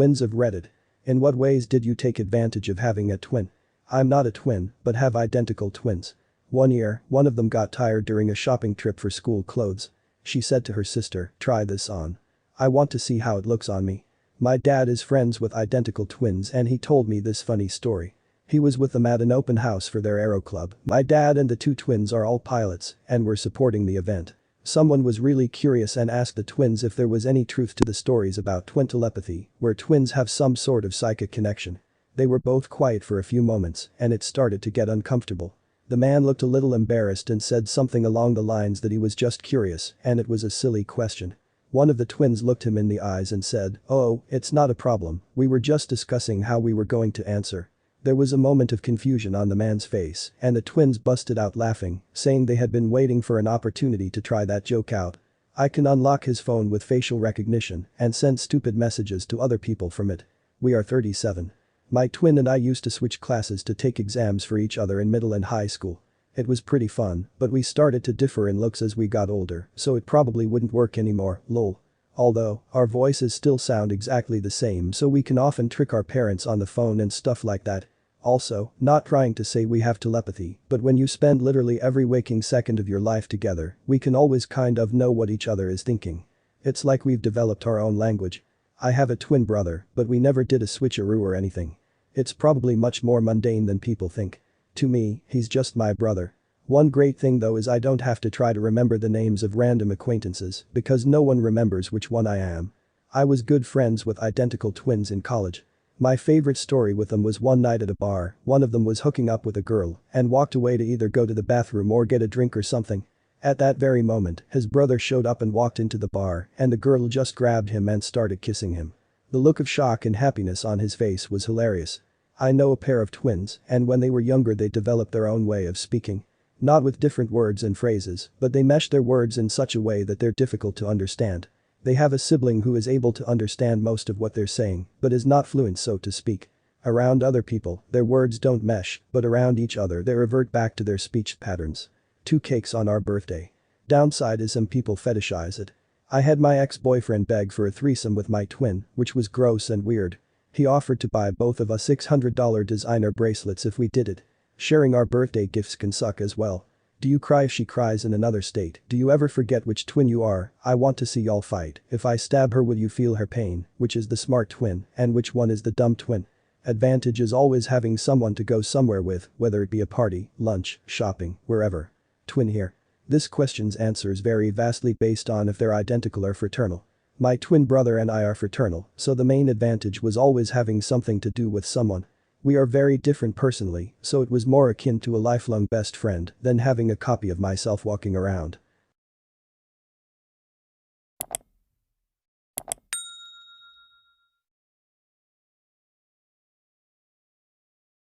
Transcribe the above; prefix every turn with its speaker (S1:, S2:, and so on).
S1: Twins of Reddit. In what ways did you take advantage of having a twin? I'm not a twin, but have identical twins. One year, one of them got tired during a shopping trip for school clothes. She said to her sister, "Try this on. I want to see how it looks on me." My dad is friends with identical twins and he told me this funny story. He was with them at an open house for their aero club. My dad and the two twins are all pilots and were supporting the event. Someone was really curious and asked the twins if there was any truth to the stories about twin telepathy, where twins have some sort of psychic connection. They were both quiet for a few moments and it started to get uncomfortable. The man looked a little embarrassed and said something along the lines that he was just curious and it was a silly question. One of the twins looked him in the eyes and said, "Oh, it's not a problem, we were just discussing how we were going to answer." There was a moment of confusion on the man's face and the twins busted out laughing, saying they had been waiting for an opportunity to try that joke out. I can unlock his phone with facial recognition and send stupid messages to other people from it. We are 37. My twin and I used to switch classes to take exams for each other in middle and high school. It was pretty fun, but we started to differ in looks as we got older, so it probably wouldn't work anymore, lol. Although, our voices still sound exactly the same so we can often trick our parents on the phone and stuff like that. Also, not trying to say we have telepathy, but when you spend literally every waking second of your life together, we can always kind of know what each other is thinking. It's like we've developed our own language. I have a twin brother, but we never did a switcheroo or anything. It's probably much more mundane than people think. To me, he's just my brother. One great thing though is I don't have to try to remember the names of random acquaintances because no one remembers which one I am. I was good friends with identical twins in college. My favorite story with them was one night at a bar, one of them was hooking up with a girl and walked away to either go to the bathroom or get a drink or something. At that very moment, his brother showed up and walked into the bar and the girl just grabbed him and started kissing him. The look of shock and happiness on his face was hilarious. I know a pair of twins and when they were younger they developed their own way of speaking. Not with different words and phrases, but they mesh their words in such a way that they're difficult to understand. They have a sibling who is able to understand most of what they're saying, but is not fluent so to speak. Around other people, their words don't mesh, but around each other they revert back to their speech patterns. 2 cakes on our birthday. Downside is some people fetishize it. I had my ex-boyfriend beg for a threesome with my twin, which was gross and weird. He offered to buy both of us $600 designer bracelets if we did it. Sharing our birthday gifts can suck as well. Do you cry if she cries in another state? Do you ever forget which twin you are? I want to see y'all fight. If I stab her will you feel her pain? Which is the smart twin and which one is the dumb twin? Advantage is always having someone to go somewhere with, whether it be a party, lunch, shopping, wherever. Twin here. This question's answers vary vastly based on if they're identical or fraternal. My twin brother and I are fraternal, so the main advantage was always having something to do with someone. We are very different personally, so it was more akin to a lifelong best friend than having a copy of myself walking around.